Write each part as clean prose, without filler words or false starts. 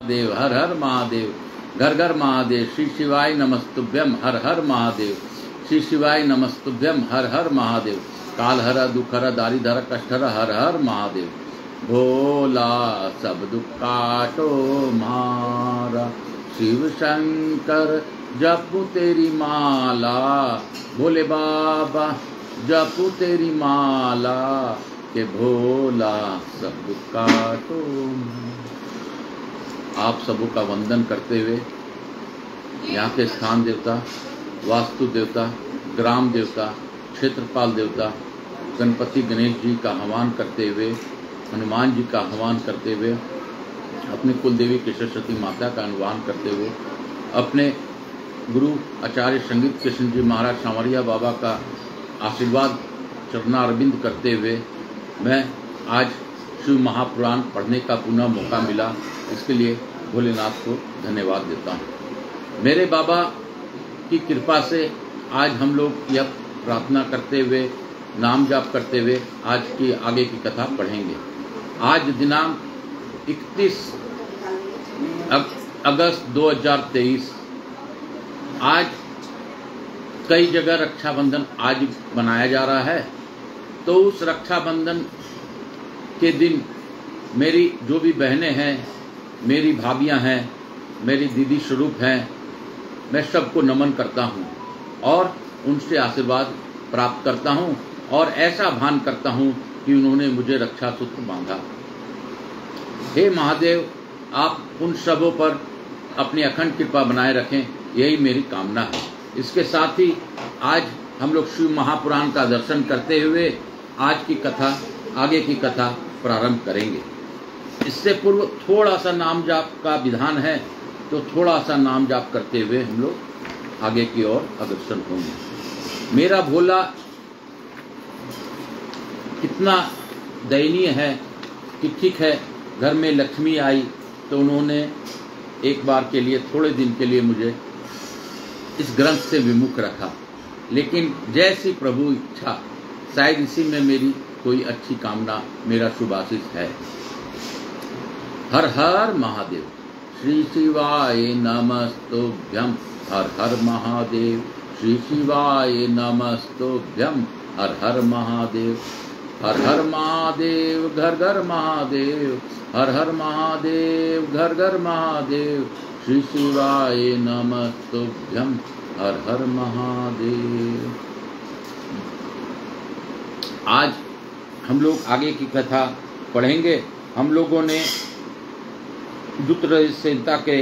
देव हर हर महादेव, घर घर महादेव, श्री शिवाय नमस्तुभ्यम हर हर महादेव, श्री शिवाय नमस्तुभ्यम हर हर महादेव, काल हर दुख हर दारिद्र कष्ट हर हर महादेव, भोला सब दुख काटो मारा, शिव शंकर जपू तेरी माला, भोले बाबा जपू तेरी माला, के भोला सब दुख काटो। आप सबों का वंदन करते हुए यहाँ के स्थान देवता, वास्तु देवता, ग्राम देवता, क्षेत्रपाल देवता, गणपति गणेश जी का आह्वान करते हुए, हनुमान जी का आह्वान करते हुए, अपने कुलदेवी के सरस्वती माता का आह्वान करते हुए, अपने गुरु आचार्य संगीत कृष्ण जी महाराज सांवरिया बाबा का आशीर्वाद चरणारविंद करते हुए मैं आज शिव महापुराण पढ़ने का पुनः मौका मिला, इसके लिए भोलेनाथ को धन्यवाद देता हूँ। मेरे बाबा की कृपा से आज हम लोग यह प्रार्थना करते हुए, नाम जाप करते हुए आज की आगे की कथा पढ़ेंगे। आज दिनांक 31 अगस्त 2023। आज कई जगह रक्षाबंधन आज मनाया जा रहा है, तो उस रक्षाबंधन के दिन मेरी जो भी बहनें हैं, मेरी भाभियां हैं, मेरी दीदी स्वरूप हैं, मैं सबको नमन करता हूं और उनसे आशीर्वाद प्राप्त करता हूं और ऐसा भान करता हूं कि उन्होंने मुझे रक्षा सूत्र बांधा। हे महादेव, आप उन सबों पर अपनी अखंड कृपा बनाए रखें, यही मेरी कामना है। इसके साथ ही आज हम लोग शिव महापुराण का दर्शन करते हुए आज की कथा, आगे की कथा प्रारंभ करेंगे। इससे पूर्व थोड़ा सा नाम जाप का विधान है, तो थोड़ा सा नाम जाप करते हुए हम लोग आगे की ओर अग्रसर होंगे। मेरा भोला कितना दयनीय है कि ठीक है, घर में लक्ष्मी आई तो उन्होंने एक बार के लिए, थोड़े दिन के लिए मुझे इस ग्रंथ से विमुख रखा, लेकिन जैसी प्रभु इच्छा, शायद इसी में मेरी कोई अच्छी कामना, मेरा शुभाशीष है। हर हर महादेव, श्री शिवाय नमस्तुभ्यम हर हर महादेव, श्री शिवाय नमस्तुभ्यम हर हर महादेव, हर हर महादेव घर घर महादेव, हर हर महादेव घर घर महादेव, श्री शिवाय नमस्तुभ्यम हर हर महादेव। आज हम लोग आगे की कथा पढ़ेंगे। हम लोगों ने द्वितीय संहिता के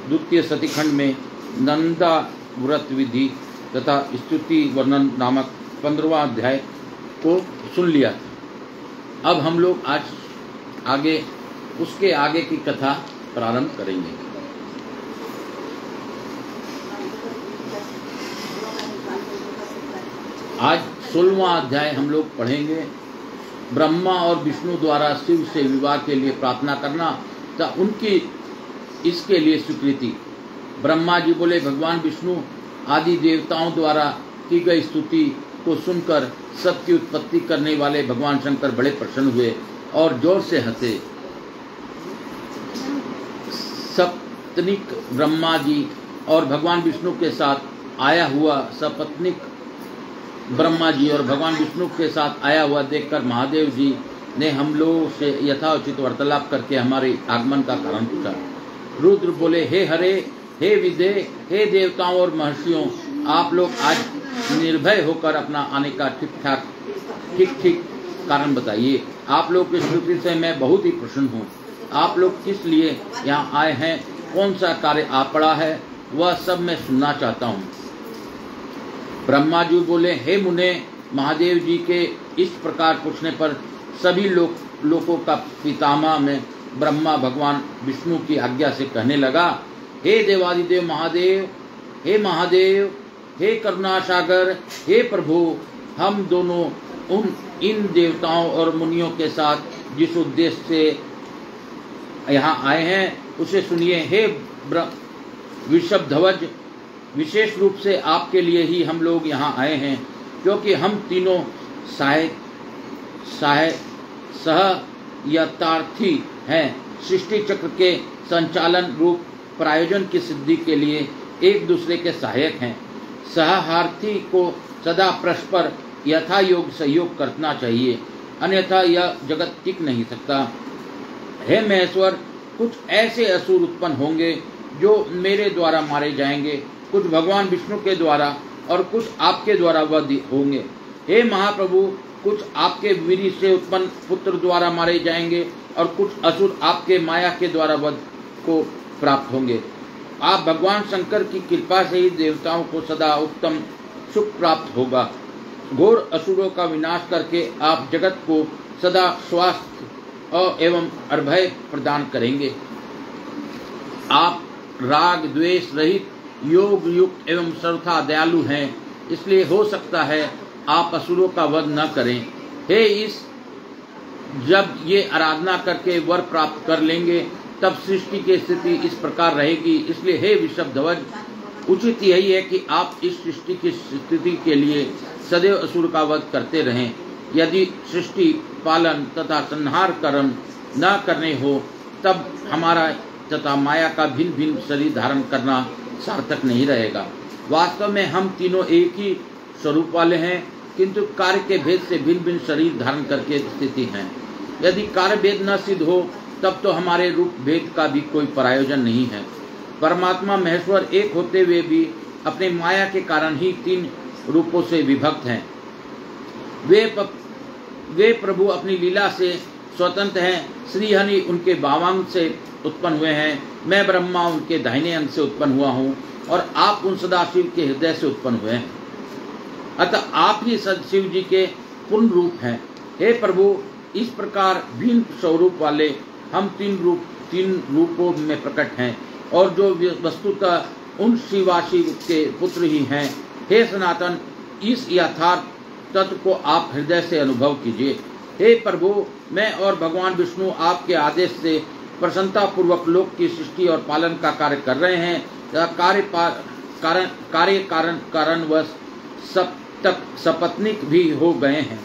द्वितीय सतीखंड में नंदा व्रत विधि तथा स्तुति वर्णन नामक 15वां अध्याय को सुन लिया था। अब हम लोग आज आगे उसके आगे की कथा प्रारंभ करेंगे। आज 16वां अध्याय हम लोग पढ़ेंगे। ब्रह्मा और विष्णु द्वारा शिव से विवाह के लिए प्रार्थना करना तथा उनकी इसके लिए स्वीकृति। ब्रह्मा जी बोले, भगवान विष्णु आदि देवताओं द्वारा की गई स्तुति को सुनकर सबकी उत्पत्ति करने वाले भगवान शंकर बड़े प्रसन्न हुए और जोर से हंसे। सपत्निक ब्रह्मा जी और भगवान विष्णु के साथ आया हुआ सपत्निक ब्रह्मा जी और भगवान विष्णु के साथ आया हुआ देखकर महादेव जी ने हम लोगों से यथाउचित वार्तालाप करके हमारे आगमन का कारण पूछा। रुद्र बोले, हे हरे, हे विदे, हे देवताओं और महर्षियों, आप लोग आज निर्भय होकर अपना आने का ठीक कारण बताइए। आप लोग की स्वीकृति से मैं बहुत ही प्रसन्न हूँ। आप लोग किस लिए यहाँ आए हैं, कौन सा कार्य आ पड़ा है, वह सब मैं सुनना चाहता हूँ। ब्रह्मा जी बोले, हे मुने, महादेव जी के इस प्रकार पूछने पर सभी लोगों का पितामह में ब्रह्मा भगवान विष्णु की आज्ञा से कहने लगा, हे देवादिदेव महादेव, हे महादेव, हे करुणा सागर, हे प्रभु, हम दोनों इन देवताओं और मुनियों के साथ जिस उद्देश्य से यहाँ आए हैं उसे सुनिए। हे वृषभध्वज, विशेष रूप से आपके लिए ही हम लोग यहाँ आए हैं, क्योंकि हम तीनों सह यथार्थी हैं। सृष्टि चक्र के संचालन रूप प्रायोजन की सिद्धि के लिए एक दूसरे के सहायक हैं। सहार्थी को सदा परस्पर यथा योग सहयोग करना चाहिए, अन्यथा यह जगत टिक नहीं सकता। हे महेश्वर, कुछ ऐसे असुर उत्पन्न होंगे जो मेरे द्वारा मारे जाएंगे, कुछ भगवान विष्णु के द्वारा और कुछ आपके द्वारा वध होंगे। हे महाप्रभु, कुछ आपके वीर से उत्पन्न पुत्र द्वारा मारे जाएंगे और कुछ असुर आपके माया के द्वारा वध को प्राप्त होंगे। आप भगवान शंकर की कृपा से ही देवताओं को सदा उत्तम सुख प्राप्त होगा। घोर असुरों का विनाश करके आप जगत को सदा स्वास्थ्य एवं अभय प्रदान करेंगे। आप राग द्वेष रहित योग युक्त एवं सर्वथा दयालु हैं, इसलिए हो सकता है आप असुरों का वध न करें। हे जब ये आराधना करके वर प्राप्त कर लेंगे तब सृष्टि की स्थिति इस प्रकार रहेगी। इसलिए हे वृषभध्वज, उचित यही है कि आप इस सृष्टि की स्थिति के लिए सदैव असुर का वध करते रहें। यदि सृष्टि पालन तथा संहार कर्म न करने हो तब हमारा तथा माया का भिन्न भिन्न शरीर धारण करना सार्थक नहीं रहेगा। वास्तव में हम तीनों एक ही स्वरूप वाले हैं, किंतु कार्य के भेद से भिन्न भिन्न शरीर धारण करके स्थिति हैं। यदि कार्य भेद न सिद्ध हो तब तो हमारे रूप भेद का भी कोई प्रयोजन नहीं है। परमात्मा महेश्वर एक होते हुए भी अपने माया के कारण ही तीन रूपों से विभक्त हैं। वे प्रभु अपनी लीला से स्वतंत्र हैं। श्री हरि उनके बावांग से उत्पन्न हुए हैं, मैं ब्रह्मा उनके दाहिने अंग से उत्पन्न हुआ हूँ और आप उन सदाशिव के हृदय से उत्पन्न हुए हैं। अतः आप ही सदशिव जी के पूर्ण रूप हैं। हे प्रभु, इस प्रकार भिन्न स्वरूप वाले हम तीन रूपों में प्रकट हैं और जो वस्तुतः उन शिवाशिव के पुत्र ही हैं। हे सनातन, इस यथार्थ तत्व को आप हृदय से अनुभव कीजिए। हे प्रभु, मैं और भगवान विष्णु आपके आदेश से प्रसन्नता पूर्वक लोक की सृष्टि और पालन का कार्य कर रहे हैं। कारणवश सब तक सपत्निक भी हो गए हैं।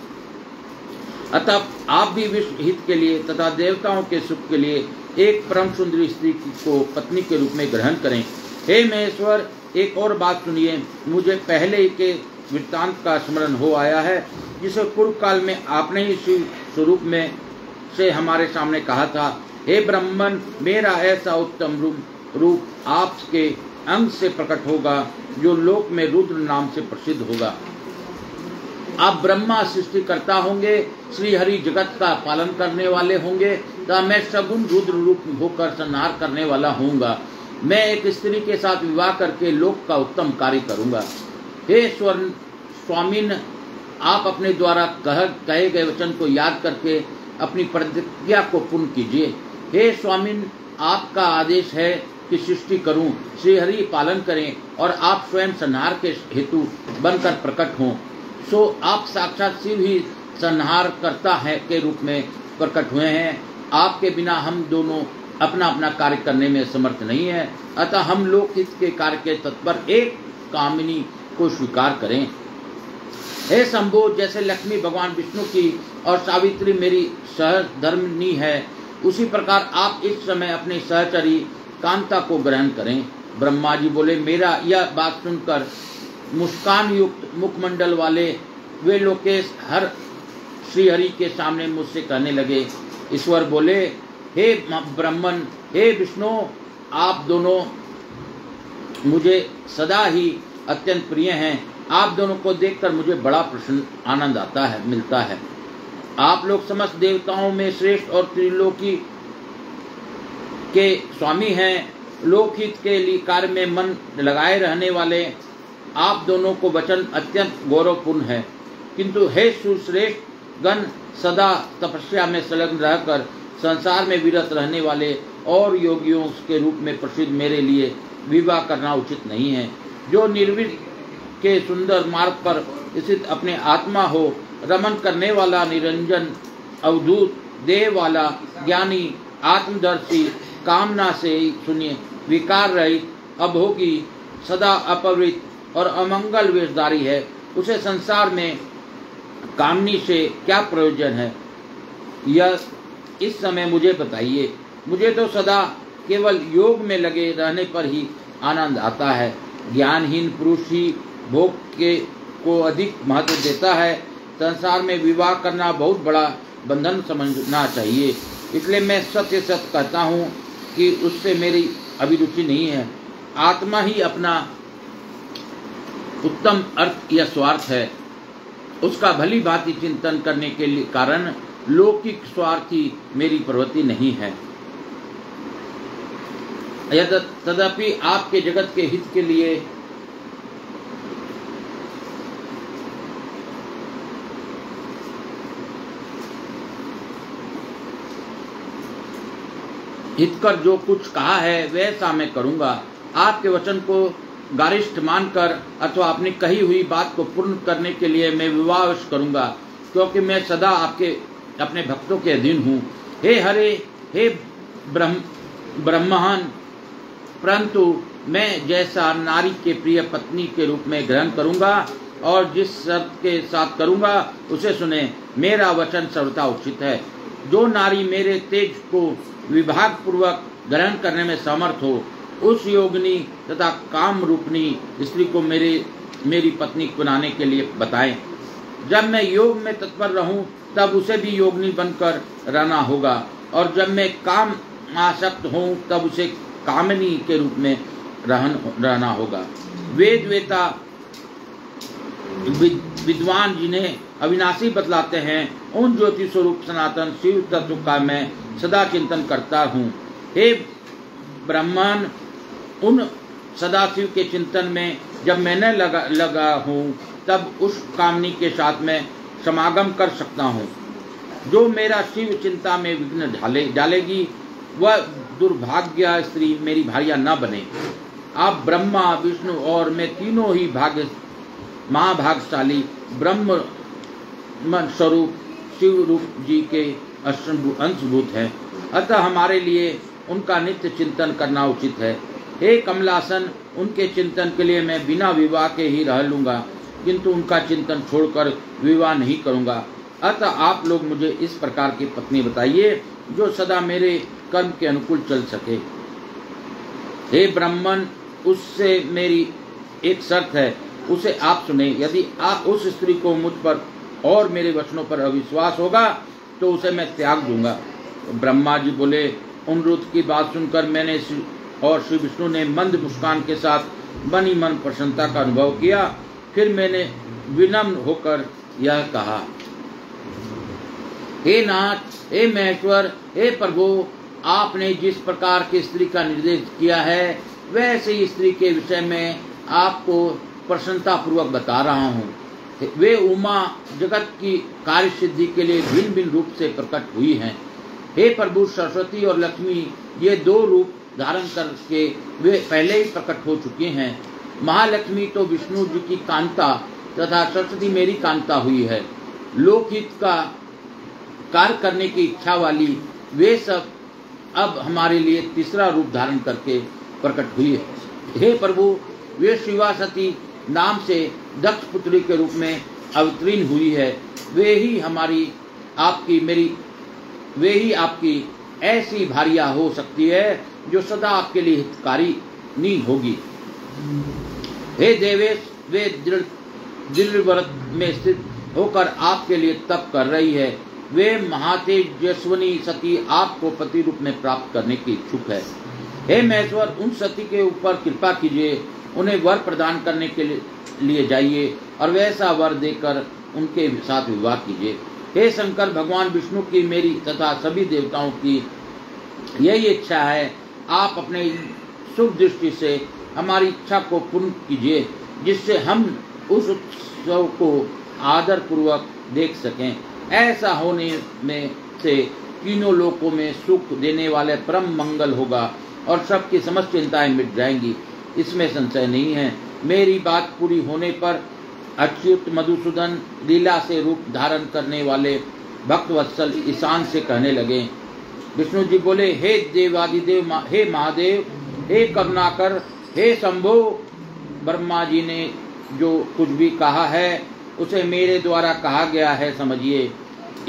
अतः आप भी विश्व हित के लिए तथा देवताओं के सुख के लिए एक परम सुंदरी स्त्री को पत्नी के रूप में ग्रहण करें। हे महेश्वर, एक और बात सुनिए। मुझे पहले के वृत्तांत का स्मरण हो आया है, जिसे पूर्व काल में आपने ही शिव स्वरूप में से हमारे सामने कहा था। हे ब्राह्मण, मेरा ऐसा उत्तम रूप आपके अंग से प्रकट होगा जो लोक में रुद्र नाम से प्रसिद्ध होगा। आप ब्रह्मा सृष्टि करता होंगे, श्री हरि जगत का पालन करने वाले होंगे तथा मैं सगुण रुद्र रूप होकर संहार करने वाला होऊंगा। मैं एक स्त्री के साथ विवाह करके लोक का उत्तम कार्य करूंगा। हे स्वामिन, आप अपने द्वारा कहे गए वचन को याद करके अपनी प्रतिज्ञा को पूर्ण कीजिए। हे स्वामिन, आपका आदेश है कि सृष्टि करूं, श्री हरि पालन करें और आप स्वयं संहार के हेतु बनकर प्रकट हों। सो आप साक्षात शिव ही संहार करता है के रूप में प्रकट हुए हैं। आपके बिना हम दोनों अपना अपना कार्य करने में समर्थ नहीं है। अतः हम लोक हित के कार्य के तत्पर एक कामिनी को स्वीकार करें। हे शंभो, जैसे लक्ष्मी भगवान विष्णु की और सावित्री मेरी सहधर्मिणी है, उसी प्रकार आप इस समय अपने सहचरी कांता को ग्रहण करें। ब्रह्मा जी बोले, मेरा यह बात सुनकर मुस्कान युक्त मुखमंडल वाले वे लोकेश हर श्रीहरि के सामने मुझसे कहने लगे। ईश्वर बोले, हे ब्राह्मण, हे विष्णु, आप दोनों मुझे सदा ही अत्यंत प्रिय हैं। आप दोनों को देखकर मुझे बड़ा प्रसन्न आनंद मिलता है। आप लोग समस्त देवताओं में श्रेष्ठ और त्रिलोकी के स्वामी हैं। लोकहित के लिए कार्य में मन लगाए रहने वाले आप दोनों को वचन अत्यंत गौरवपूर्ण है। किंतु हे सुश्रेष्ठ गण, सदा तपस्या में संलग्न रहकर संसार में विरत रहने वाले और योगियों के रूप में प्रसिद्ध मेरे लिए विवाह करना उचित नहीं है। जो निर्विघ्न के सुंदर मार्ग पर स्थित अपने आत्मा हो, रमन करने वाला, निरंजन, अवधूत, देह वाला, ज्ञानी, आत्मदर्शी, कामना से सुनिए, विकार रहित, अभोगी, सदा अपवित्र और अमंगल वेशधारी है, उसे संसार में कामनी से क्या प्रयोजन है? यह इस समय मुझे बताइए। मुझे तो सदा केवल योग में लगे रहने पर ही आनंद आता है। ज्ञानहीन पुरुष ही भोग को अधिक महत्व देता है। संसार में विवाह करना बहुत बड़ा बंधन समझना चाहिए, इसलिए मैं सत्य सत्य कहता हूँ कि उससे मेरी अभिरुचि नहीं है। आत्मा ही अपना उत्तम अर्थ या स्वार्थ है, उसका भली भांति चिंतन करने के लिए कारण लौकिक स्वार्थी मेरी प्रवृत्ति नहीं है। तदपि आपके जगत के हित के लिए हितकर जो कुछ कहा है वैसा मैं करूंगा। आपके वचन को गारिष्ठ मानकर अथवा अपनी कही हुई बात को पूर्ण करने के लिए मैं विवाह करूंगा, क्योंकि मैं सदा अपने भक्तों के अधीन हूँ। हे हरे, हे ब्रह्मन, परंतु मैं जैसा नारी के प्रिय पत्नी के रूप में ग्रहण करूंगा और जिस शर्त के साथ करूंगा उसे सुने। मेरा वचन सर्वथा उचित है। जो नारी मेरे तेज को विभाग पूर्वक ग्रहण करने में समर्थ हो, उस योगिनी तथा काम रूपनी स्त्री को मेरी पत्नी बनाने के लिए बताएं। जब मैं योग में तत्पर रहूं तब उसे भी योगिनी बनकर रहना होगा, और जब मैं काम आसक्त हूं तब उसे कामिनी के रूप में रहना होगा। वेद वेता विद्वान जिन्हें अविनाशी बतलाते हैं, उन ज्योति स्वरूप सनातन शिव तत्व का मैं सदा चिंतन करता हूँ। हे ब्रह्मन, उन सदाशिव के चिंतन में जब मैंने लगा हूँ तब उस कामनी के साथ मैं समागम कर सकता हूँ। जो मेरा शिव चिंता में विघ्न डालेगी वह दुर्भाग्य स्त्री मेरी भार्या न बने। आप ब्रह्मा, विष्णु और मैं तीनों ही महाभागशाली ब्रह्म स्वरूप शिव रूप जी के अंशभूत हैं, अतः हमारे लिए उनका नित्य चिंतन करना उचित है। हे कमलासन, उनके चिंतन के लिए मैं बिना विवाह के ही रह लूंगा, किंतु उनका चिंतन छोड़कर विवाह नहीं करूंगा। अतः आप लोग मुझे इस प्रकार की पत्नी बताइए जो सदा मेरे कर्म के अनुकूल चल सके। हे ब्राह्मण, उससे मेरी एक शर्त है, उसे आप सुने। यदि उस स्त्री को मुझ पर और मेरे वचनों पर अविश्वास होगा तो उसे मैं त्याग दूंगा। ब्रह्मा जी बोले, अनुरुद्ध की बात सुनकर मैंने और श्री विष्णु ने मंद मुस्कान के साथ मन ही मन प्रसन्नता का अनुभव किया। फिर मैंने विनम्र होकर यह कहा, हे नाथ, हे महेश्वर, हे प्रभु, आपने जिस प्रकार की स्त्री का निर्देश किया है वैसे ही स्त्री के विषय में आपको प्रसन्नता पूर्वक बता रहा हूँ। वे उमा जगत की कार्य सिद्धि के लिए भिन्न भिन्न रूप से प्रकट हुई हैं। हे प्रभु, सरस्वती और लक्ष्मी ये दो रूप धारण करके वे पहले ही प्रकट हो चुके हैं। महालक्ष्मी तो विष्णु जी की कांता तथा सरस्वती मेरी कांता हुई है। लोकहित का कार्य करने की इच्छा वाली वे सब अब हमारे लिए तीसरा रूप धारण करके प्रकट हुई है। हे प्रभु, वे शिवा सती नाम से दक्ष पुत्री के रूप में अवतीर्ण हुई है। वे ही आपकी ऐसी भार्या हो सकती है जो सदा आपके लिए हितकारी नहीं होगी। हे देवेश, वे दृढ़ व्रत में स्थित होकर आपके लिए तप कर रही है। वे महातेजस्विनी सती आपको पति रूप में प्राप्त करने की इच्छुक है। हे महेश्वर, उन सती के ऊपर कृपा कीजिए, उन्हें वर प्रदान करने के लिए जाइए और वैसा वर देकर उनके साथ विवाह कीजिए। हे शंकर, भगवान विष्णु की, मेरी तथा सभी देवताओं की यही इच्छा है। आप अपने शुभ दृष्टि से हमारी इच्छा को पूर्ण कीजिए, जिससे हम उस उत्सव को आदर पूर्वक देख सकें। ऐसा होने में से तीनों लोकों में सुख देने वाले परम मंगल होगा और सबकी समस्त चिंताएं मिट जाएंगी, इसमें संशय नहीं है। मेरी बात पूरी होने पर अच्युत मधुसूदन लीला से रूप धारण करने वाले भक्तवत्सल ईशान से कहने लगे। विष्णु जी बोले, हे देवादिदेव, हे महादेव, हे करुणाकर, हे शंभो, ब्रह्मा जी ने जो कुछ भी कहा है उसे मेरे द्वारा कहा गया है, समझिए,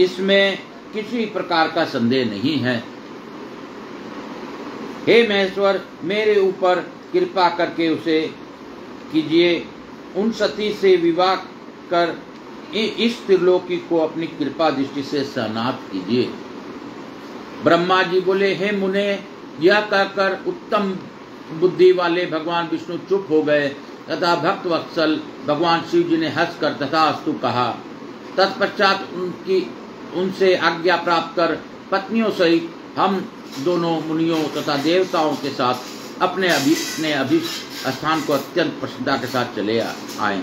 इसमें किसी प्रकार का संदेह नहीं है। हे महेश्वर, मेरे ऊपर कृपा करके उसे कीजिए, उन सती से विवाह कर इस त्रिलोकी को अपनी कृपा दृष्टि से सहनाथ कीजिए। ब्रह्मा जी बोले, हे मुने, यह कहकर उत्तम बुद्धि वाले भगवान विष्णु चुप हो गए तथा भक्त वत्सल भगवान शिव जी ने हंसकर तथास्तु कहा। तत्पश्चात उनसे आज्ञा प्राप्त कर पत्नियों सहित हम दोनों मुनियों तथा देवताओं के साथ अपने अभीष्ट स्थान को अत्यंत प्रसन्नता के साथ चले आए।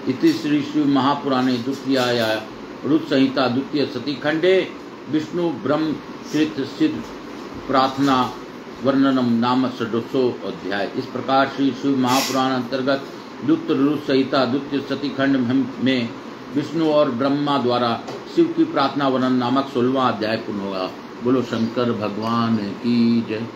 इति श्री शिव महापुराणे द्वितीया रुद्र संहिता द्वितीय सती खंडे विष्णु ब्रह्म कृत सिद्ध प्रार्थना वर्णनम नाम षोडशो अध्याय। इस प्रकार श्री शिव महापुराण अंतर्गत द्वितीय रुद्र संहिता द्वितीय सती खंड में विष्णु और ब्रह्मा द्वारा शिव की प्रार्थना वर्णन नामक 16वां अध्याय पूर्ण होगा। बोलो शंकर भगवान की जय।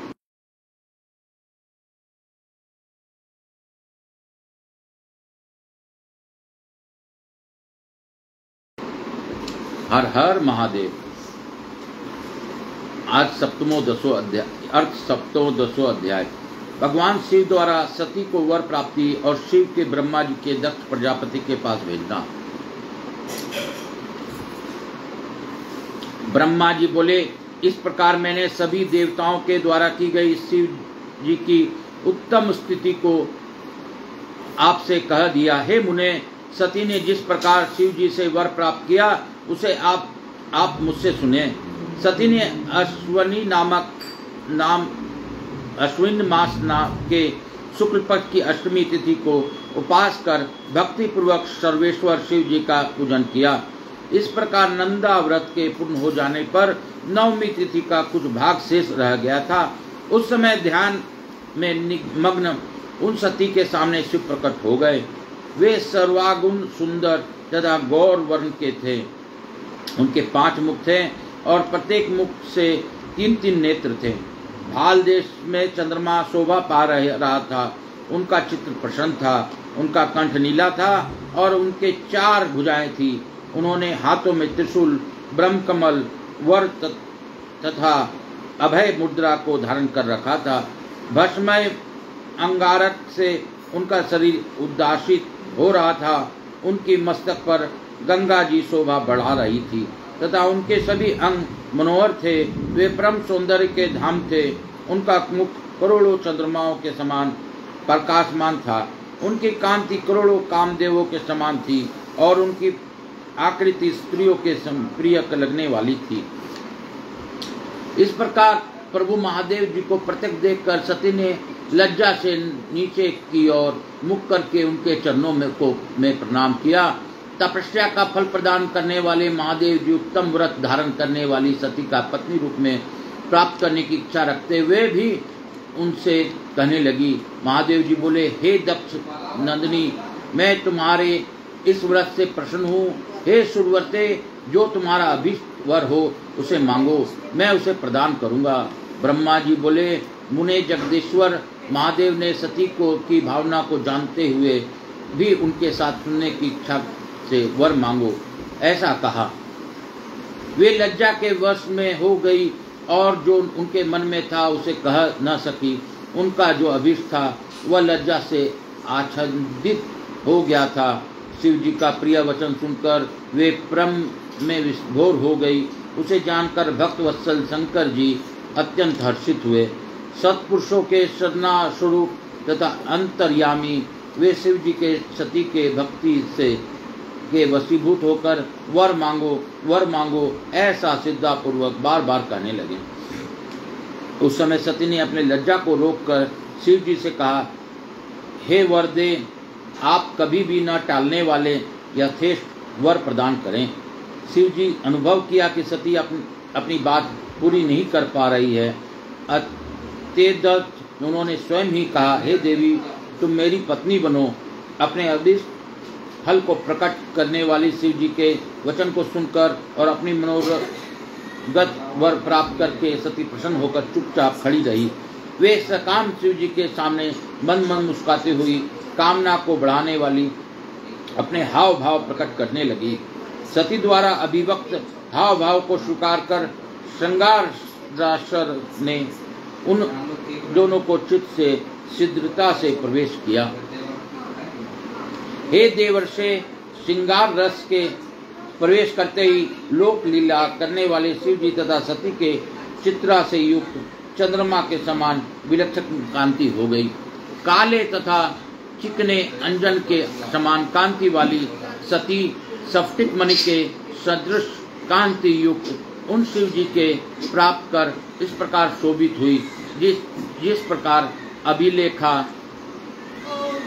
हर हर महादेव। आज सप्तमो दसों अध्याय। भगवान शिव द्वारा सती को वर प्राप्ति और शिव के ब्रह्मा जी के दक्ष प्रजापति के पास भेजना। ब्रह्मा जी बोले, इस प्रकार मैंने सभी देवताओं के द्वारा की गई शिव जी की उत्तम स्थिति को आपसे कह दिया। हे मुने, सती ने जिस प्रकार शिव जी से वर प्राप्त किया उसे आप मुझसे सुने। सती ने अश्विन मास के शुक्ल पक्ष की अष्टमी तिथि को उपास कर भक्ति पूर्वक सर्वेश्वर शिव जी का पूजन किया। इस प्रकार नंदा व्रत के पूर्ण हो जाने पर नवमी तिथि का कुछ भाग शेष रह गया था। उस समय ध्यान में मग्न उन सती के सामने शिव प्रकट हो गए। वे सर्वागुण सुंदर तथा गौर वर्ण के थे। उनके 5 मुख थे और प्रत्येक मुख से 3-3 नेत्र थे। भाल देश में चंद्रमा शोभा पा रहा था। उनका चित्र प्रसन्न था। उनका कंठ नीला था और उनके 4 भुजाएं थी। उन्होंने हाथों में त्रिशूल, ब्रह्मकमल, वर तथा अभय मुद्रा को धारण कर रखा था। भस्मय अंगारक से उनका शरीर उद्दासित हो रहा था। उनकी मस्तक पर गंगा जी शोभा बढ़ा रही थी तथा उनके सभी अंग मनोहर थे। वे परम सौंदर्य के धाम थे। उनका मुख करोड़ों चंद्रमाओं के समान प्रकाशमान था। उनकी कांति करोड़ों कामदेवों के समान थी और उनकी आकृति स्त्रियों के प्रिय लगने वाली थी। इस प्रकार प्रभु महादेव जी को प्रत्यक्ष देखकर सती ने लज्जा से नीचे की ओर मुख करके उनके चरणों में प्रणाम किया। तपस्या का फल प्रदान करने वाले महादेव जी उत्तम व्रत धारण करने वाली सती का पत्नी रूप में प्राप्त करने की इच्छा रखते हुए भी उनसे कहने लगी। महादेव जी बोले, हे दक्ष नंदिनी, मैं तुम्हारे इस व्रत से प्रसन्न हूँ। हे सुरवते, जो तुम्हारा अभीष्ट वर हो उसे मांगो, मैं उसे प्रदान करूँगा। ब्रह्मा जी बोले, मुने जगदीश्वर, महादेव ने सती की भावना को जानते हुए भी उनके साथ सुनने की इच्छा से वर मांगो ऐसा कहा। वे लज्जा के वश में हो गई और जो उनके मन में था उसे कह न सकी। उनका जो अभीष्ट था वह लज्जा से आच्छादित हो गया था। शिव जी का प्रिय वचन सुनकर वे प्रेम में विभोर हो गई। उसे जानकर भक्त वत्सल शंकर जी अत्यंत हर्षित हुए। सत्पुरुषों के सदना स्वरूप तथा अंतर्यामी वे शिव जी के सती के भक्ति से के वशीभूत होकर वर मांगो ऐसा श्रद्धापूर्वक बार बार कहने लगे। उस समय सती ने अपने लज्जा को रोककर शिव जी से कहा, हे वर दे, आप कभी भी न टालने वाले यथेष्ट वर प्रदान करें। शिव जी अनुभव किया कि सती अपनी बात पूरी नहीं कर पा रही है। अत्येदत उन्होंने स्वयं ही कहा, हे देवी, तुम मेरी पत्नी बनो। अपने अभीष्ट फल को प्रकट करने वाली शिव जी के वचन को सुनकर और अपनी मनोरथ वर प्राप्त करके सती प्रसन्न होकर चुपचाप खड़ी रही। वे सकाम शिव जी के सामने मन मुस्कुराती हुई कामना को बढ़ाने वाली अपने हाव भाव प्रकट करने लगी। सती द्वारा अभिव्यक्त हाव भाव को स्वीकार कर श्रृंगार राशर ने उन दोनों को चित्त से शीघ्रता से प्रवेश किया। हे देवर्षे, श्रृंगार रस के प्रवेश करते ही लोक लीला करने वाले शिव जी तथा सती के चित्रा से युक्त चंद्रमा के समान विलक्षण कांति हो गई। काले तथा चिकने अंजन के समान कांति वाली सती स्फटिक मणि के सदृश कांति युक्त उन शिव जी के प्राप्त कर इस प्रकार शोभित हुई, जिस प्रकार अभिलेखा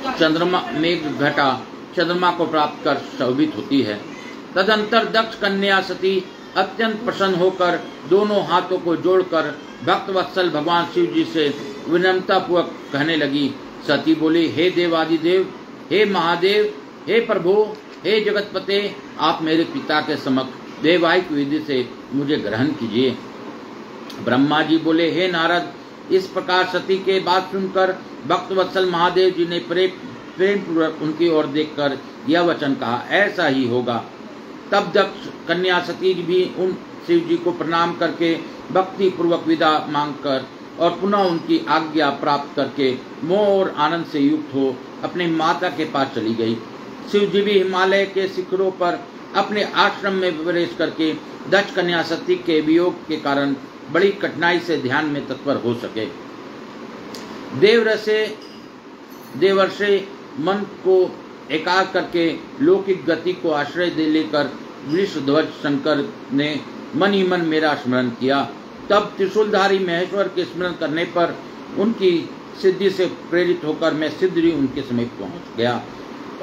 चंद्रमा मेघ घटा चंद्रमा को प्राप्त कर शोभित होती है। तदंतर दक्ष कन्या सती अत्यंत प्रसन्न होकर दोनों हाथों को जोड़कर भक्त वत्सल भगवान शिव जी से विनम्रता पूर्वक कहने लगी। सती बोली, हे देवादिदेव, हे महादेव, हे प्रभु, हे जगतपते, आप मेरे पिता के समक्ष वैवाहिक विधि से मुझे ग्रहण कीजिए। ब्रह्मा जी बोले, हे नारद, इस प्रकार सती के बात सुनकर भक्त वत्सल महादेव जी ने प्रेम पूर्वक उनकी ओर देखकर यह वचन कहा, ऐसा ही होगा। तब दक्ष कन्या सती भी उन शिव जी को प्रणाम करके भक्ति पूर्वक विदा मांगकर और पुनः उनकी आज्ञा प्राप्त करके मोह और आनंद से युक्त हो अपने माता के पास चली गई। शिव जी भी हिमालय के शिखरों पर अपने आश्रम में प्रवेश करके दक्ष कन्या सती के वियोग के कारण बड़ी कठिनाई से ध्यान में तत्पर हो सके। देवर्षे मन को एकाग्र करके लौकिक गति को आश्रय दे लेकर वृषध्वज शंकर ने मन ही मन मेरा स्मरण किया। तब त्रिशूलधारी महेश्वर के स्मरण करने पर उनकी सिद्धि से प्रेरित होकर मैं शीघ्र ही उनके समीप पहुंच गया।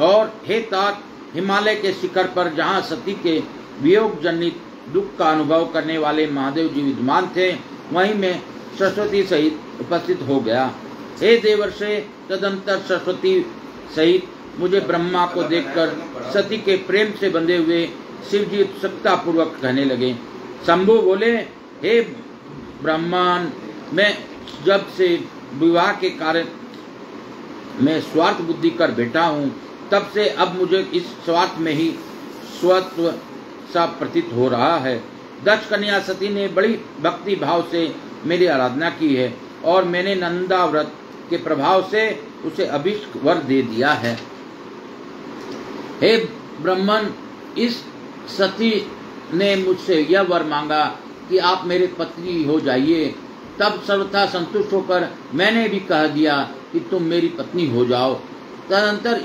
और हे तात, हिमालय के शिखर पर जहां सती के वियोग जनित दुख का अनुभव करने वाले महादेव जी विद्यमान थे, वहीं मैं सरस्वती सहित उपस्थित हो गया। हे देवर्षे, तदंतर सरस्वती सहित मुझे ब्रह्मा को देखकर सती के प्रेम से बंधे हुए शिव जी उत्सुकता पूर्वक कहने लगे। शंभु बोले, हे ब्रह्मन, मैं जब से विवाह के कारण मैं स्वार्थ बुद्धि कर बैठा हूँ, तब से अब मुझे इस स्वार्थ में ही स्वत्व सा प्रतीत हो रहा है। दक्ष कन्या सती ने बड़ी भक्ति भाव से मेरी आराधना की है और मैंने नंदा व्रत के प्रभाव से उसे अभिष्ट वर दे दिया है। हे ब्रह्मन, इस सती ने मुझसे यह वर मांगा कि आप मेरे पत्नी हो जाइए। तब सर्वथा संतुष्ट होकर मैंने भी कह दिया कि तुम मेरी पत्नी हो जाओ। तदंतर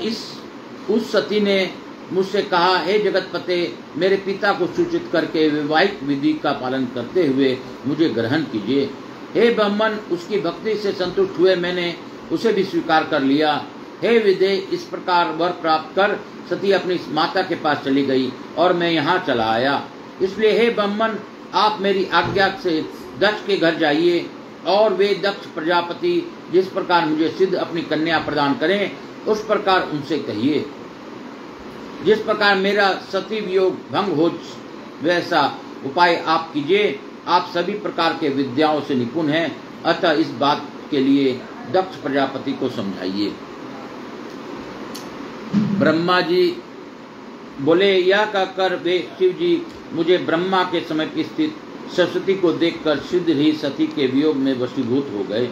उस सती ने मुझसे कहा, हे जगतपते, मेरे पिता को सूचित करके वैवाहिक विधि का पालन करते हुए मुझे ग्रहण कीजिए। हे ब्रह्मन, उसकी भक्ति से संतुष्ट हुए मैंने उसे भी स्वीकार कर लिया। हे विदे, इस प्रकार वर प्राप्त कर सती अपनी माता के पास चली गई और मैं यहाँ चला आया। इसलिए हे ब्रह्मन, आप मेरी आज्ञा से दक्ष के घर जाइए और वे दक्ष प्रजापति जिस प्रकार मुझे सिद्ध अपनी कन्या प्रदान करें, उस प्रकार उनसे कहिए। जिस प्रकार मेरा सती वियोग भंग हो वैसा उपाय आप कीजिए। आप सभी प्रकार के विद्याओं से निपुण हैं, अतः इस बात के लिए दक्ष प्रजापति को समझाइए। ब्रह्मा जी बोले, यह कहकर वे शिव जी मुझे ब्रह्मा के समीप स्थित सरस्वती को देखकर शीघ्र ही सती के वियोग में वशीभूत हो गए।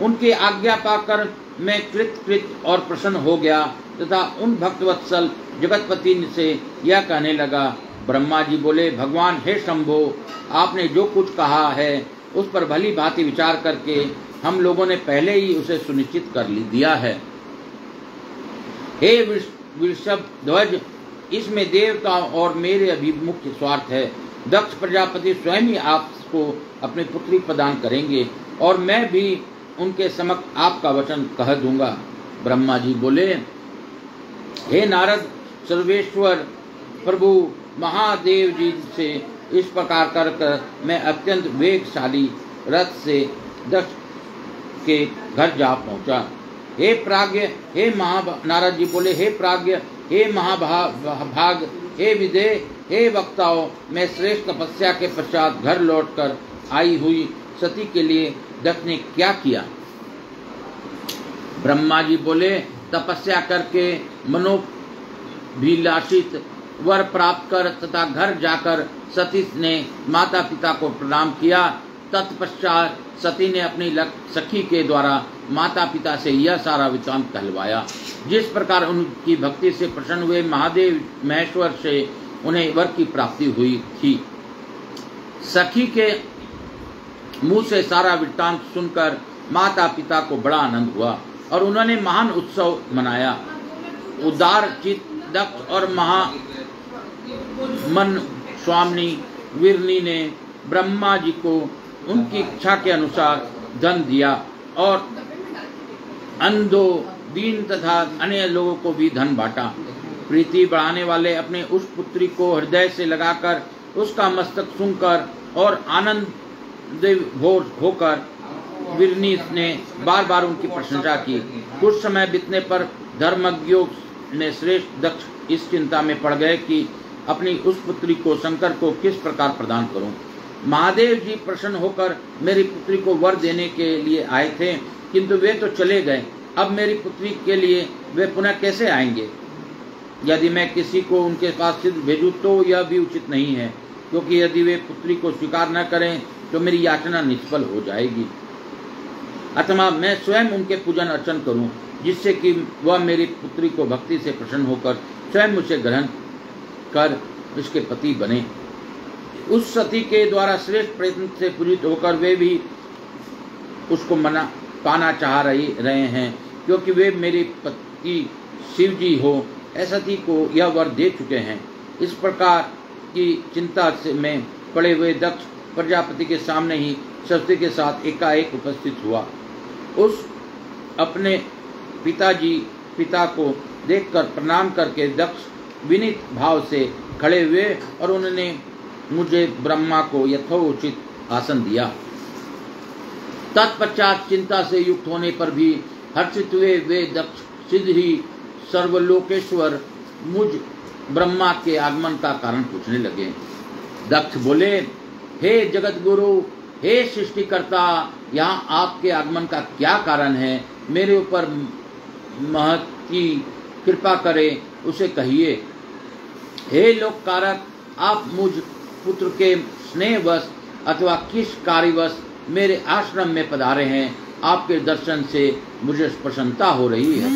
उनकी आज्ञा पाकर मैं कृत और प्रसन्न हो गया तथा उन भक्तवत्सल जगतपति से यह कहने लगा। ब्रह्मा जी बोले, भगवान हे शंभो, आपने जो कुछ कहा है उस पर भली भांति विचार करके हम लोगों ने पहले ही उसे सुनिश्चित कर दिया है। हे वृषभ ध्वज, इसमें देवता और मेरे अभी मुख्य स्वार्थ है। दक्ष प्रजापति स्वयं ही आपको अपनी पुत्री प्रदान करेंगे और मैं भी उनके समक्ष आपका वचन कह दूंगा। ब्रह्मा जी बोले, हे नारद, सर्वेश्वर प्रभु महादेव जी से इस प्रकार कर मैं अत्यंत वेगशाली रथ से दक्ष के घर जा पहुंचा। हे प्राज्ञ, हे नारद जी बोले, हे प्राज्ञ, हे महाभाग, हे विदे, हे वक्ताओं, मैं श्रेष्ठ तपस्या के पश्चात घर लौटकर आई हुई सती के लिए दक्ष ने क्या किया? ब्रह्मा जी बोले, तपस्या करके मनोभिलाषित वर प्राप्त कर तथा घर जाकर सती ने माता पिता को प्रणाम किया तत्पश्चात सती ने अपनी सखी के द्वारा माता पिता से यह सारा वृत्तांत कहलवाया। जिस प्रकार उनकी भक्ति से प्रसन्न हुए महादेव महेश्वर से उन्हें वर की प्राप्ति हुई थी। सखी के मुंह से सारा वृत्तांत सुनकर माता पिता को बड़ा आनंद हुआ और उन्होंने महान उत्सव मनाया। उदार चित दक्ष और महामन स्वामी वीरनी ने ब्रह्मा जी को उनकी इच्छा के अनुसार धन दिया और अंधों, दीन तथा अन्य लोगों को भी धन बांटा। प्रीति बढ़ाने वाले अपने उस पुत्री को हृदय से लगाकर उसका मस्तक सुनकर और आनंद विभोर होकर वीरनी ने बार बार उनकी प्रशंसा की। कुछ समय बीतने पर धर्मज्ञों ने श्रेष्ठ दक्ष इस चिंता में पड़ गए कि अपनी उस पुत्री को शंकर को किस प्रकार प्रदान करूं। महादेव जी प्रसन्न होकर मेरी पुत्री को वर देने के लिए आए थे, किंतु वे तो चले गए। अब मेरी पुत्री के लिए वे पुनः कैसे आएंगे? यदि मैं किसी को उनके पास सिद्ध भेजूं तो यह भी उचित नहीं है, क्योंकि यदि वे पुत्री को स्वीकार न करें तो मेरी याचना निष्फल हो जाएगी। अथवा मैं स्वयं उनके पूजन अर्चन करूं, जिससे कि वह मेरी पुत्री को भक्ति से प्रसन्न होकर स्वयं उसे ग्रहण कर उसके पति बने। उस सती के द्वारा श्रेष्ठ प्रयत्न से पूजित होकर वे भी उसको पाना चाह रहे हैं, क्योंकि वे मेरे पति शिव जी हो सती को यह वर दे चुके हैं। इस प्रकार की चिंता से में पड़े हुए दक्ष प्रजापति के सामने ही सती के साथ एकाएक उपस्थित हुआ। उस अपने पिता को देखकर प्रणाम करके दक्ष विनीत भाव से खड़े हुए और उन्होंने मुझे ब्रह्मा को यथोचित आसन दिया। तत्पश्चात चिंता से युक्त होने पर भी हर्षित हुए वे दक्ष सिद्ध ही सर्वलोकेश्वर मुझ ब्रह्मा के आगमन का कारण पूछने लगे। दक्ष बोले, हे जगत गुरु, हे सृष्टिकर्ता, यहाँ आपके आगमन का क्या कारण है? मेरे ऊपर महती कृपा करे, उसे कहिए। हे लोककारक, आप मुझ पुत्र के स्नेहवश अथवा किस कार्यवश मेरे आश्रम में पधारे हैं? आपके दर्शन से मुझे प्रसन्नता हो रही है।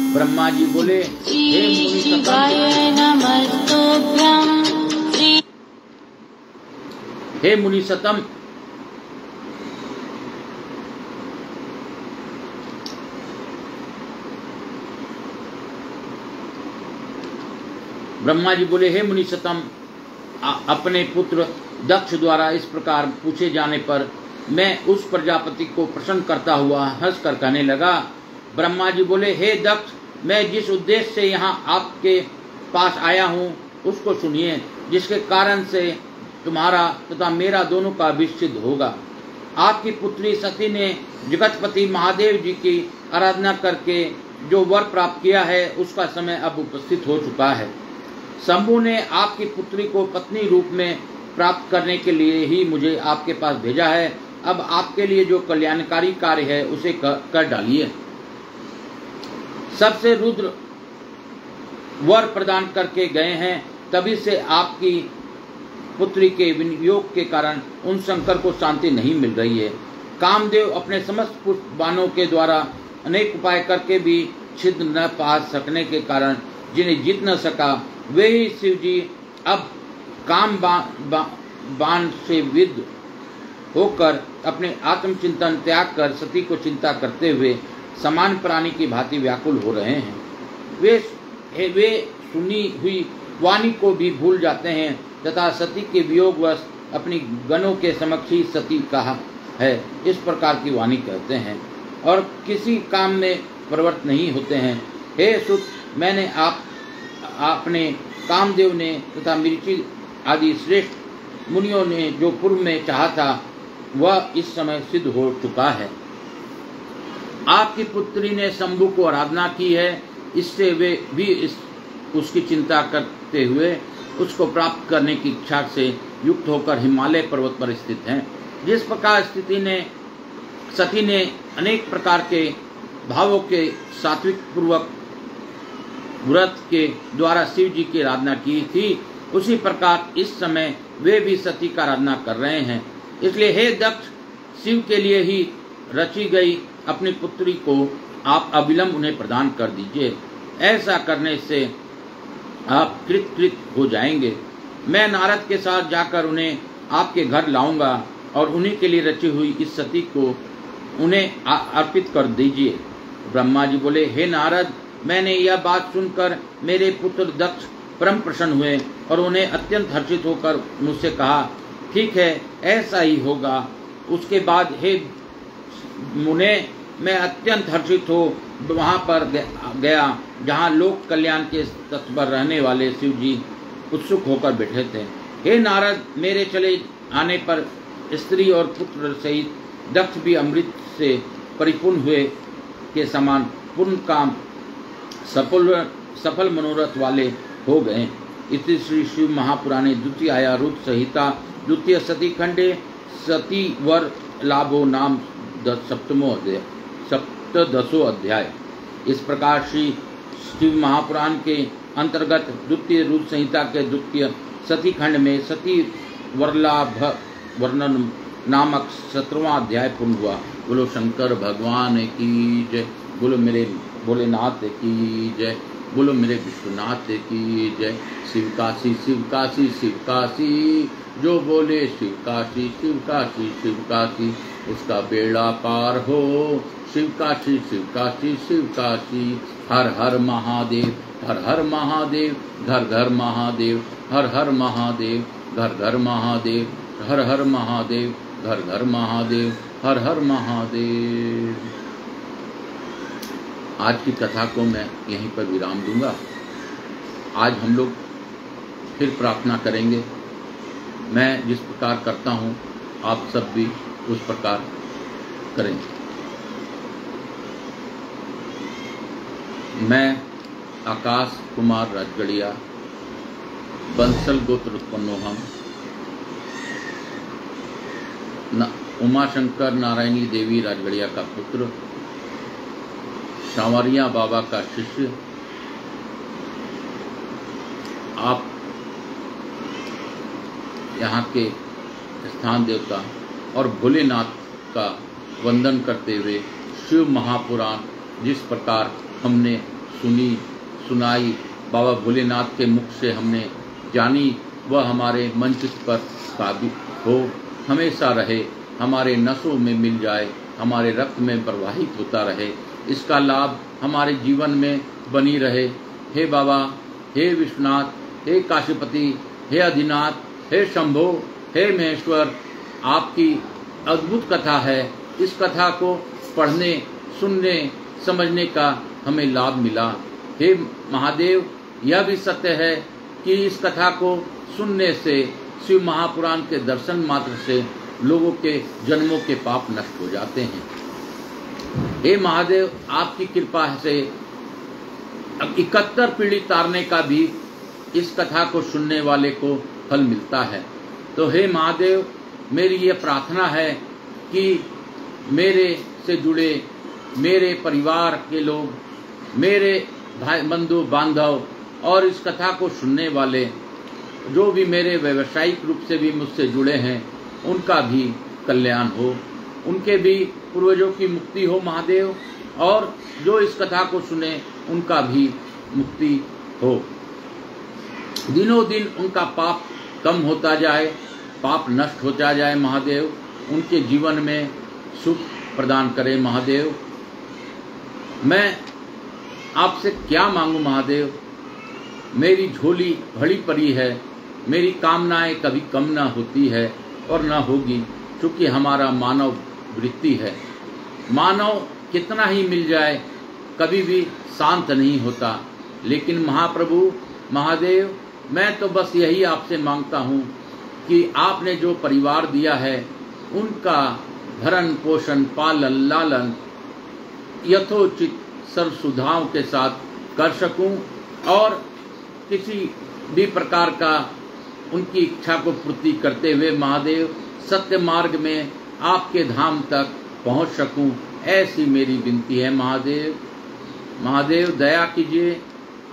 ब्रह्मा जी बोले, हे मुनि सतम, ब्रह्मा जी बोले, हे मुनि सतम, अपने पुत्र दक्ष द्वारा इस प्रकार पूछे जाने पर मैं उस प्रजापति को प्रसन्न करता हुआ हंसकर कहने लगा। ब्रह्मा जी बोले, हे दक्ष, मैं जिस उद्देश्य से यहाँ आपके पास आया हूँ उसको सुनिए, जिसके कारण से तुम्हारा तथा मेरा दोनों का भी सिद्ध होगा। आपकी पुत्री सती ने जगतपति महादेव जी की आराधना करके जो वर प्राप्त किया है उसका समय अब उपस्थित हो चुका है। शंभु ने आपकी पुत्री को पत्नी रूप में प्राप्त करने के लिए ही मुझे आपके पास भेजा है। अब आपके लिए जो कल्याणकारी कार्य है उसे कर डालिए। सबसे रुद्र वर प्रदान करके गए हैं, तभी से आपकी पुत्री के विनियोग के कारण उन शंकर को शांति नहीं मिल रही है। कामदेव अपने समस्त पुष्प बाणों के द्वारा अनेक उपाय करके भी छिद न पा सकने के कारण जिन्हें जीत न सका, वे ही शिव जी अब काम बाण से विद्ध होकर अपने आत्मचिंतन त्याग कर सती को चिंता करते हुए समान प्राणी की भांति व्याकुल हो रहे हैं। वे सुनी हुई वाणी को भी भूल जाते हैं तथा सती के वियोगवश अपनी गणों के समक्ष ही सती कहा है, इस प्रकार की वाणी कहते हैं और किसी काम में प्रवृत्त नहीं होते हैं। हे सुत, मैंने आपने कामदेव ने तथा मरीचि आदि श्रेष्ठ मुनियों ने जो पूर्व में चाहा था वह इस समय सिद्ध हो चुका है। आपकी पुत्री ने शंभु को आराधना की है, इससे वे भी उसकी चिंता करते हुए उसको प्राप्त करने की इच्छा से युक्त होकर हिमालय पर्वत पर स्थित हैं। जिस प्रकार सती ने अनेक प्रकार के भावों के सात्विक पूर्वक व्रत के द्वारा शिव जी की आराधना की थी, उसी प्रकार इस समय वे भी सती का आराधना कर रहे हैं। इसलिए हे दक्ष, शिव के लिए ही रची गई अपनी पुत्री को आप अविलंब उन्हें प्रदान कर दीजिए। ऐसा करने से आप कृत हो जाएंगे। मैं नारद के साथ जाकर उन्हें आपके घर लाऊंगा और उन्हीं के लिए रची हुई इस सती को उन्हें अर्पित कर दीजिए। ब्रह्मा जी बोले, हे नारद, मैंने यह बात सुनकर मेरे पुत्र दक्ष परम प्रसन्न हुए और उन्हें अत्यंत हर्षित होकर मुझसे कहा, ठीक है, ऐसा ही होगा। उसके बाद हे मुने, मैं अत्यंत हर्षित हो वहाँ पर गया जहाँ लोक कल्याण के तत्पर रहने वाले शिव जी उत्सुक होकर बैठे थे। हे नारद, मेरे चले आने पर स्त्री और पुत्र सहित दक्ष भी अमृत से परिपूर्ण हुए के समान पूर्ण काम सफल मनोरथ वाले हो गए। इति श्री शिव महापुराणे द्वितीय आयारूढ़ संहिता द्वितीय सती खंडे सती वर लाभो नाम सप्तदशो अध्याय। इस प्रकार श्री शिव महापुराण के अंतर्गत द्वितीय रूप संहिता के द्वितीय सती खंड में सती वरलाभ वर्णन नामक 17वां अध्याय पूर्ण हुआ। बोलो शंकर भगवान की जय, बोलो मेरे भोलेनाथ की जय, बोलो मेरे विश्वनाथ की जय। शिव काशी शिव काशी शिव काशी, जो बोले शिव काशी शिव काशी शिव काशी, उसका बेड़ा पार हो। शिव काशी शिव काशी शिव काशी, हर हर महादेव हर हर महादेव, घर घर महादेव, हर हर महादेव, घर घर महादेव, हर हर महादेव, घर घर महादेव, हर हर महादेव। आज की कथा को मैं यहीं पर विराम दूंगा। आज हम लोग फिर प्रार्थना करेंगे। मैं जिस प्रकार करता हूँ आप सब भी उस प्रकार करें। मैं आकाश कुमार राजगढ़िया, बंसल गोत्र उत्पन्नो हम, उमाशंकर नारायणी देवी राजगढ़िया का पुत्र, सांवरिया बाबा का शिष्य, आप यहाँ के स्थान देवता और भोलेनाथ का वंदन करते हुए शिव महापुराण जिस प्रकार हमने सुनाई, बाबा भोलेनाथ के मुख से हमने जानी, वह हमारे मंच पर साबित हो, हमेशा रहे, हमारे नसों में मिल जाए, हमारे रक्त में प्रवाहित होता रहे, इसका लाभ हमारे जीवन में बनी रहे। हे बाबा, हे विश्वनाथ, हे काशीपति, हे अधिनाथ, हे शंभो, हे महेश्वर, आपकी अद्भुत कथा है। इस कथा को पढ़ने, सुनने, समझने का हमें लाभ मिला। हे महादेव, यह भी सत्य है कि इस कथा को सुनने से, शिव महापुराण के दर्शन मात्र से लोगों के जन्मों के पाप नष्ट हो जाते हैं। हे महादेव, आपकी कृपा से 71 पीढ़ी तारने का भी इस कथा को सुनने वाले को फल मिलता है। तो हे महादेव, मेरी ये प्रार्थना है कि मेरे से जुड़े मेरे परिवार के लोग, मेरे भाई बंधु बांधव और इस कथा को सुनने वाले जो भी मेरे व्यावसायिक रूप से भी मुझसे जुड़े हैं, उनका भी कल्याण हो, उनके भी पूर्वजों की मुक्ति हो महादेव, और जो इस कथा को सुने उनका भी मुक्ति हो। दिनों दिन उनका पाप कम होता जाए, पाप नष्ट होता जाए महादेव, उनके जीवन में सुख प्रदान करे महादेव। मैं आपसे क्या मांगू महादेव, मेरी झोली भरी पड़ी है, मेरी कामनाएं कभी कम ना होती है और ना होगी, क्योंकि हमारा मानव वृत्ति है। मानव कितना ही मिल जाए कभी भी शांत नहीं होता, लेकिन महाप्रभु महादेव, मैं तो बस यही आपसे मांगता हूँ कि आपने जो परिवार दिया है उनका भरण पोषण पालन लालन यथोचित सर्व सुधाओं के साथ कर सकूं और किसी भी प्रकार का उनकी इच्छा को पूर्ति करते हुए महादेव सत्य मार्ग में आपके धाम तक पहुंच सकूं, ऐसी मेरी विनती है महादेव। महादेव दया कीजिए,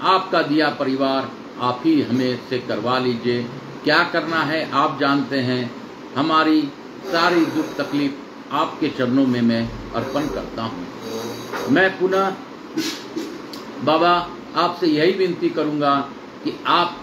आपका दिया परिवार आप ही हमें से करवा लीजिए। क्या करना है आप जानते हैं, हमारी सारी दुख तकलीफ आपके चरणों में मैं अर्पण करता हूँ। मैं पुनः बाबा आपसे यही विनती करूँगा कि आप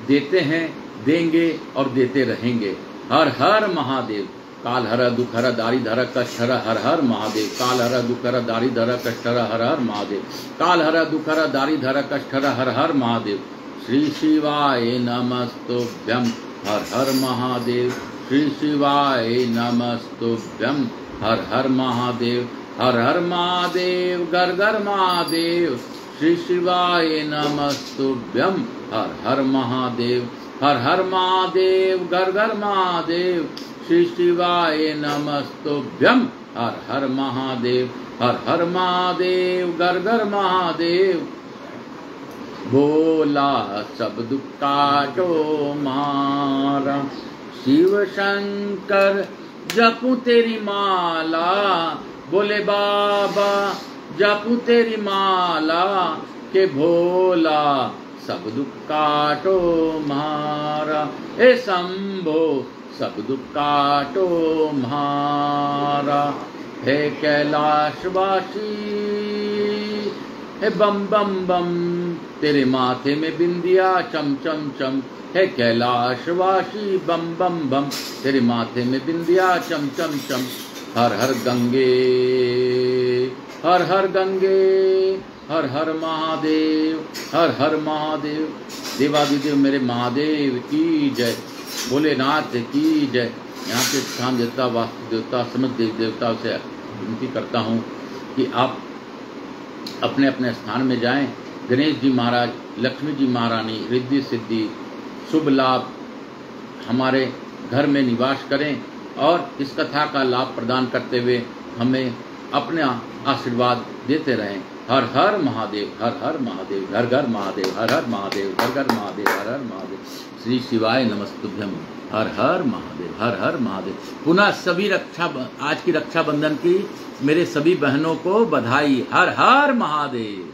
देते हैं, देंगे और देते रहेंगे। हर हर महादेव। काल हर दुख हर दारी धर कष्ट हर हर हर महादेव। काल हर दुख हर दारी धर कष्ट हर हर हर महादेव। काल हर दुख हर दारी धर कष्ट हर हर हर महादेव। श्री शिवाय नमस्तुभ्यं हर हर महादेव। श्री शिवाय नमस्तुभ्यं हर हर महादेव। हर हर महादेव घर घर महादेव। श्री शिवाय नमस्तुभ्यं हर हर महादेव। हर हर महादेव घर घर महादेव। श्री शिवाय नमस्तुभ्यं हर हर महादेव। हर हर महादेव घर घर महादेव। भोला सब दुख काटो मारा। शिव शंकर जपू तेरी माला। बोले बाबा जपू तेरी माला के भोला सब दुख काटो मारा। ए शंभो सब दुख काटो मारा। हे कैलाशवासी हे बम बम बम तेरे माथे में बिंदिया चम चम चम। हे कैलाशवासी बम बम बम तेरे माथे में बिंदिया चम चम चम। हर हर गंगे हर हर गंगे हर हर महादेव। हर हर महादेव। देवादिदेव मेरे महादेव की जय। भोलेनाथ की जय। यहाँ के स्थान देवता, वास्तु देवता, समस्त देवी देवता से विनती करता हूँ कि आप अपने अपने स्थान में जाएं। गणेश जी महाराज, लक्ष्मी जी महारानी, रिद्धि सिद्धि शुभ लाभ हमारे घर में निवास करें और इस कथा का लाभ प्रदान करते हुए हमें अपना आशीर्वाद देते रहें। हर हर महादेव। हर हर महादेव घर घर महादेव। हर हर महादेव घर घर महादेव। हर हर महादेव। श्री शिवाय नमस्तुभ्यं हर हर महादेव। हर हर महादेव। पुनः सभी आज की रक्षाबंधन की मेरे सभी बहनों को बधाई। हर हर महादेव।